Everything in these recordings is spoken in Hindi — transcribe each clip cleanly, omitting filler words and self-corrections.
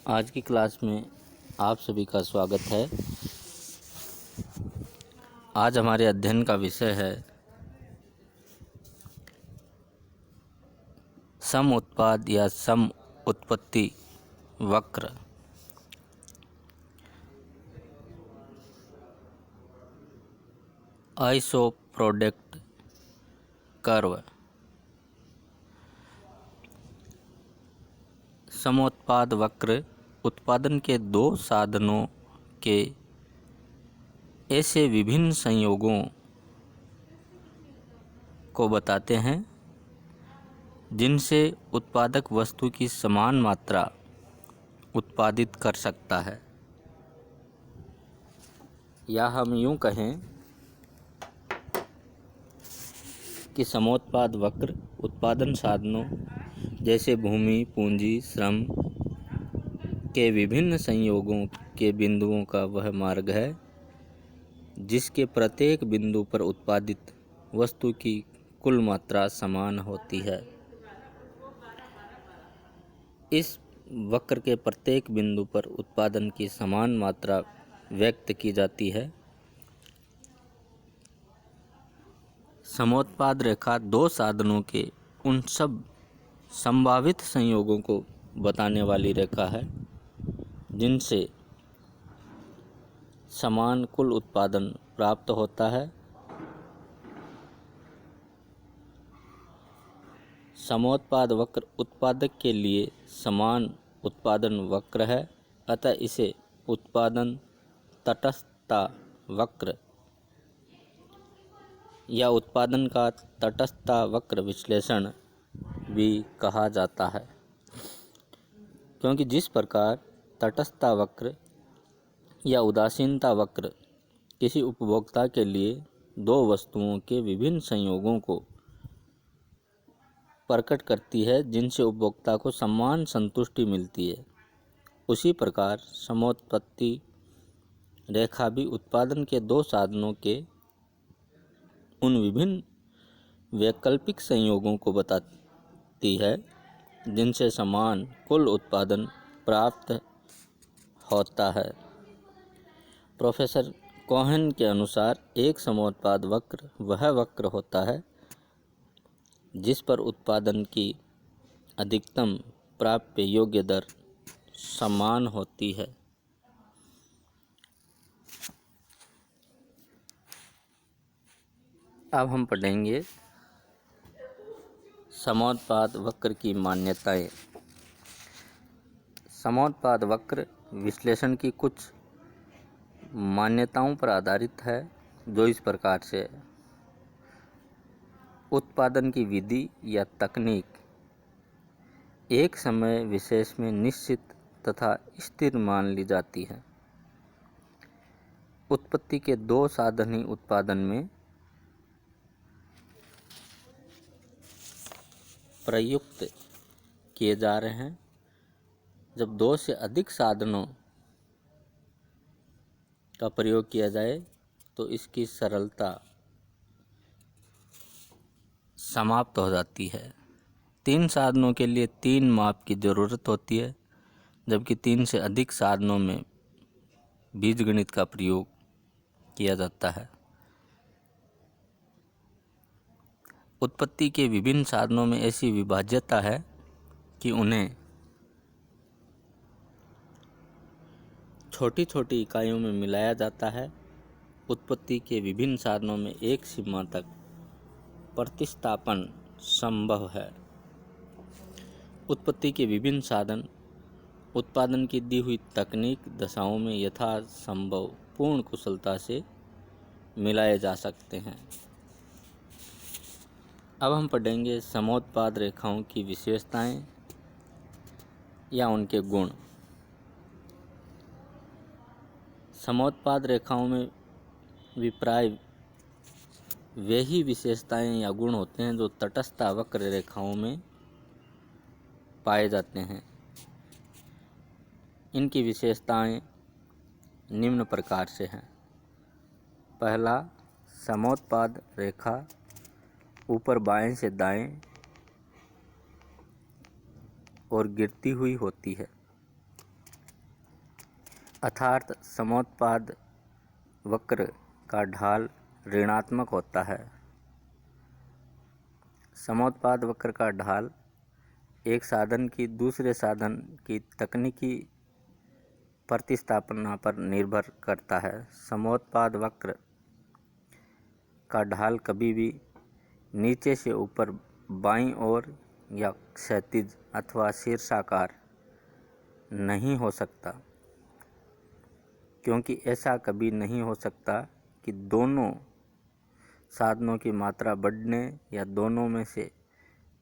आज की क्लास में आप सभी का स्वागत है। आज हमारे अध्ययन का विषय है सम उत्पाद या सम उत्पत्ति वक्र। Iso product curve. समोत्पाद वक्र उत्पादन के दो साधनों के ऐसे विभिन्न संयोगों को बताते हैं जिनसे उत्पादक वस्तु की समान मात्रा उत्पादित कर सकता है, या हम यूं कहें कि समोत्पाद वक्र उत्पादन साधनों जैसे भूमि, पूंजी, श्रम के विभिन्न संयोगों के बिंदुओं का वह मार्ग है जिसके प्रत्येक बिंदु पर उत्पादित वस्तु की कुल मात्रा समान होती है। इस वक्र के प्रत्येक बिंदु पर उत्पादन की समान मात्रा व्यक्त की जाती है। समोत्पाद रेखा दो साधनों के उन सब संभावित संयोगों को बताने वाली रेखा है जिनसे समान कुल उत्पादन प्राप्त होता है। समोत्पाद वक्र उत्पादक के लिए समान उत्पादन वक्र है, अतः इसे उत्पादन तटस्थता वक्र या उत्पादन का तटस्थता वक्र विश्लेषण भी कहा जाता है, क्योंकि जिस प्रकार तटस्थता वक्र या उदासीनता वक्र किसी उपभोक्ता के लिए दो वस्तुओं के विभिन्न संयोगों को प्रकट करती है जिनसे उपभोक्ता को समान संतुष्टि मिलती है, उसी प्रकार समोत्पत्ति रेखा भी उत्पादन के दो साधनों के उन विभिन्न वैकल्पिक संयोगों को बताती है जिनसे समान कुल उत्पादन प्राप्त होता है। प्रोफेसर कोहेन के अनुसार एक समोत्पाद वक्र वह वक्र होता है जिस पर उत्पादन की अधिकतम प्राप्य योग्य दर समान होती है। अब हम पढ़ेंगे समोत्पाद वक्र की मान्यताएं। समोत्पाद वक्र विश्लेषण की कुछ मान्यताओं पर आधारित है जो इस प्रकार से है। उत्पादन की विधि या तकनीक एक समय विशेष में निश्चित तथा स्थिर मान ली जाती है। उत्पत्ति के दो साधन ही उत्पादन में प्रयुक्त किए जा रहे हैं। जब दो से अधिक साधनों का प्रयोग किया जाए तो इसकी सरलता समाप्त हो जाती है। तीन साधनों के लिए तीन माप की ज़रूरत होती है, जबकि तीन से अधिक साधनों में बीजगणित का प्रयोग किया जाता है। उत्पत्ति के विभिन्न साधनों में ऐसी विभाज्यता है कि उन्हें छोटी छोटी इकाइयों में मिलाया जाता है। उत्पत्ति के विभिन्न साधनों में एक सीमा तक प्रतिस्थापन संभव है। उत्पत्ति के विभिन्न साधन उत्पादन की दी हुई तकनीक दशाओं में यथासंभव पूर्ण कुशलता से मिलाए जा सकते हैं। अब हम पढ़ेंगे समोत्पाद रेखाओं की विशेषताएं या उनके गुण। समोत्पाद रेखाओं में विप्राय वे ही विशेषताएं या गुण होते हैं जो तटस्थ वक्र रेखाओं में पाए जाते हैं। इनकी विशेषताएं निम्न प्रकार से हैं। पहला, समोत्पाद रेखा ऊपर बाएं से दाएं और गिरती हुई होती है। अर्थात समोत्पाद वक्र का ढाल ऋणात्मक होता है। समोत्पाद वक्र का ढाल एक साधन की दूसरे साधन की तकनीकी प्रतिस्थापना पर निर्भर करता है। समोत्पाद वक्र का ढाल कभी भी नीचे से ऊपर बाईं ओर या क्षैतिज अथवा शीर्षाकार नहीं हो सकता, क्योंकि ऐसा कभी नहीं हो सकता कि दोनों साधनों की मात्रा बढ़ने या दोनों में से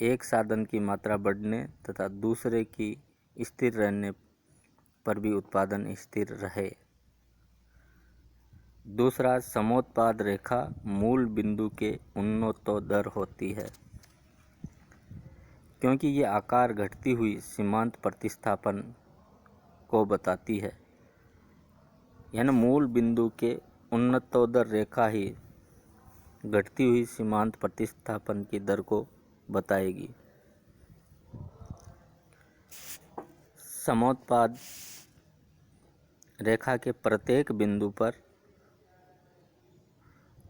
एक साधन की मात्रा बढ़ने तथा दूसरे की स्थिर रहने पर भी उत्पादन स्थिर रहे। दूसरा, समोत्पाद रेखा मूल बिंदु के उन्नतोत्तर होती है, क्योंकि ये आकार घटती हुई सीमांत प्रतिस्थापन को बताती है। यानी मूल बिंदु के उन्नतोत्तर रेखा ही घटती हुई सीमांत प्रतिस्थापन की दर को बताएगी। समोत्पाद रेखा के प्रत्येक बिंदु पर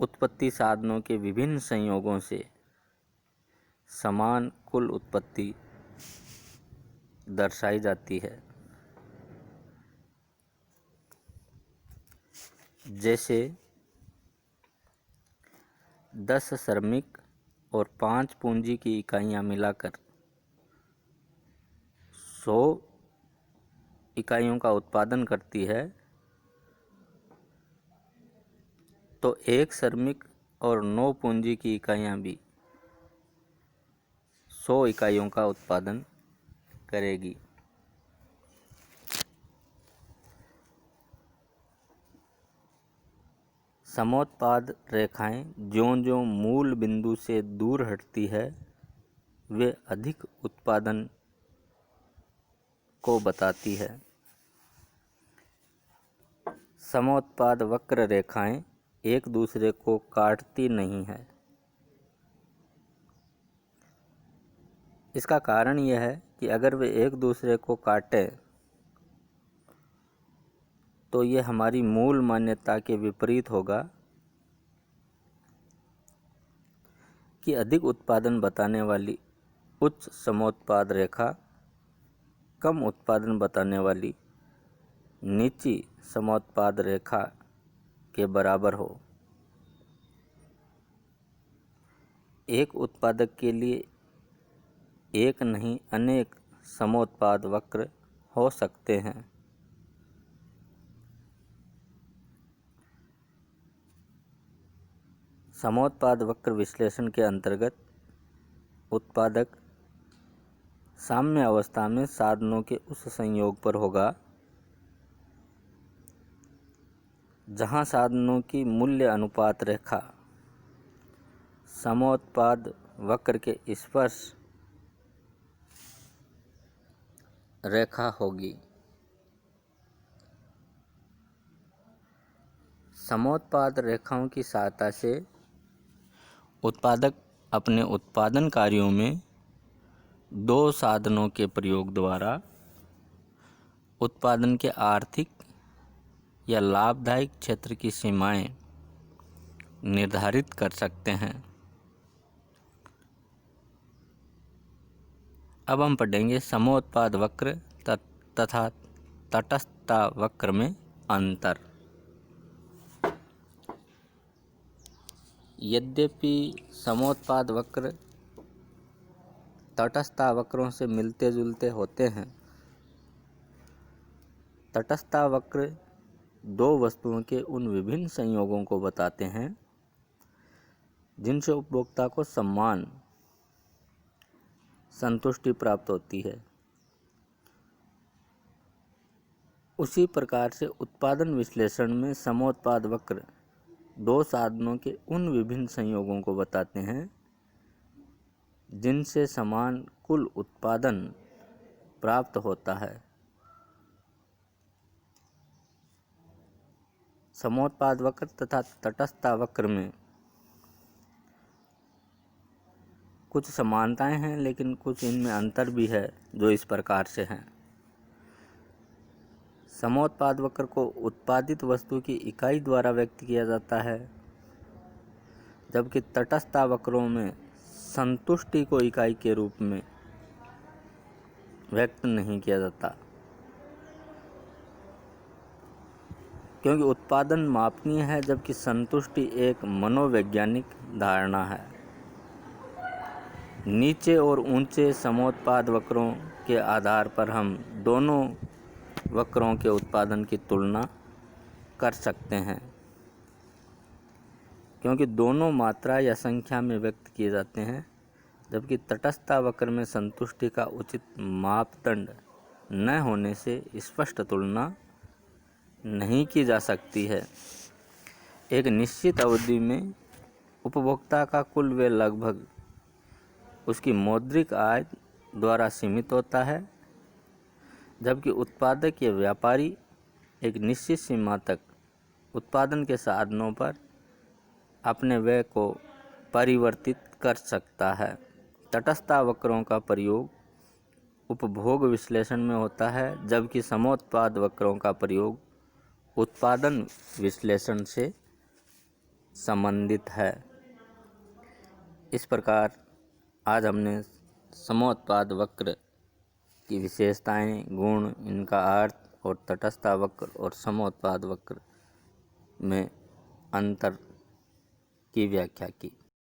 उत्पत्ति साधनों के विभिन्न संयोगों से समान कुल उत्पत्ति दर्शाई जाती है। जैसे 10 श्रमिक और 5 पूंजी की इकाइयां मिलाकर 100 इकाइयों का उत्पादन करती है, तो 1 श्रमिक और 9 पूंजी की इकाइयां भी 100 इकाइयों का उत्पादन करेगी। समोत्पाद रेखाएं ज्यों-ज्यों मूल बिंदु से दूर हटती है, वे अधिक उत्पादन को बताती है। समोत्पाद वक्र रेखाएं एक दूसरे को काटती नहीं है। इसका कारण यह है कि अगर वे एक दूसरे को काटें तो ये हमारी मूल मान्यता के विपरीत होगा कि अधिक उत्पादन बताने वाली उच्च समोत्पाद रेखा कम उत्पादन बताने वाली नीची समोत्पाद रेखा के बराबर हो। एक उत्पादक के लिए एक नहीं अनेक समोत्पाद वक्र हो सकते हैं। समोत्पाद वक्र विश्लेषण के अंतर्गत उत्पादक साम्य अवस्था में साधनों के उस संयोग पर होगा जहां साधनों की मूल्य अनुपात रेखा समोत्पाद वक्र के स्पर्श रेखा होगी। समोत्पाद रेखाओं की सहायता से उत्पादक अपने उत्पादन कार्यों में दो साधनों के प्रयोग द्वारा उत्पादन के आर्थिक या लाभदायक क्षेत्र की सीमाएं निर्धारित कर सकते हैं। अब हम पढ़ेंगे समोत्पाद वक्र तथा तटस्थता वक्र में अंतर। यद्यपि समोत्पाद वक्र तटस्थता वक्रों से मिलते जुलते होते हैं, तटस्थता वक्र दो वस्तुओं के उन विभिन्न संयोगों को बताते हैं जिनसे उपभोक्ता को समान संतुष्टि प्राप्त होती है। उसी प्रकार से उत्पादन विश्लेषण में समोत्पाद वक्र दो साधनों के उन विभिन्न संयोगों को बताते हैं जिनसे समान कुल उत्पादन प्राप्त होता है। समोत्पाद वक्र तथा तटस्थता वक्र में कुछ समानताएं हैं, लेकिन कुछ इनमें अंतर भी है, जो इस प्रकार से हैं। समोत्पाद वक्र को उत्पादित वस्तु की इकाई द्वारा व्यक्त किया जाता है, जबकि तटस्थ वक्रों में संतुष्टि को इकाई के रूप में व्यक्त नहीं किया जाता, क्योंकि उत्पादन मापनीय है जबकि संतुष्टि एक मनोवैज्ञानिक धारणा है। नीचे और ऊंचे समोत्पाद वक्रों के आधार पर हम दोनों वक्रों के उत्पादन की तुलना कर सकते हैं, क्योंकि दोनों मात्रा या संख्या में व्यक्त किए जाते हैं, जबकि तटस्थ वक्र में संतुष्टि का उचित मापदंड न होने से स्पष्ट तुलना नहीं की जा सकती है। एक निश्चित अवधि में उपभोक्ता का कुल व्यय लगभग उसकी मौद्रिक आय द्वारा सीमित होता है, जबकि उत्पादक या व्यापारी एक निश्चित सीमा तक उत्पादन के साधनों पर अपने व्यय को परिवर्तित कर सकता है। तटस्थ वक्रों का प्रयोग उपभोग विश्लेषण में होता है, जबकि समोत्पाद वक्रों का प्रयोग उत्पादन विश्लेषण से संबंधित है। इस प्रकार आज हमने समोत्पाद वक्र की विशेषताएं, गुण, इनका अर्थ और तटस्थ वक्र और समोत्पाद वक्र में अंतर की व्याख्या की।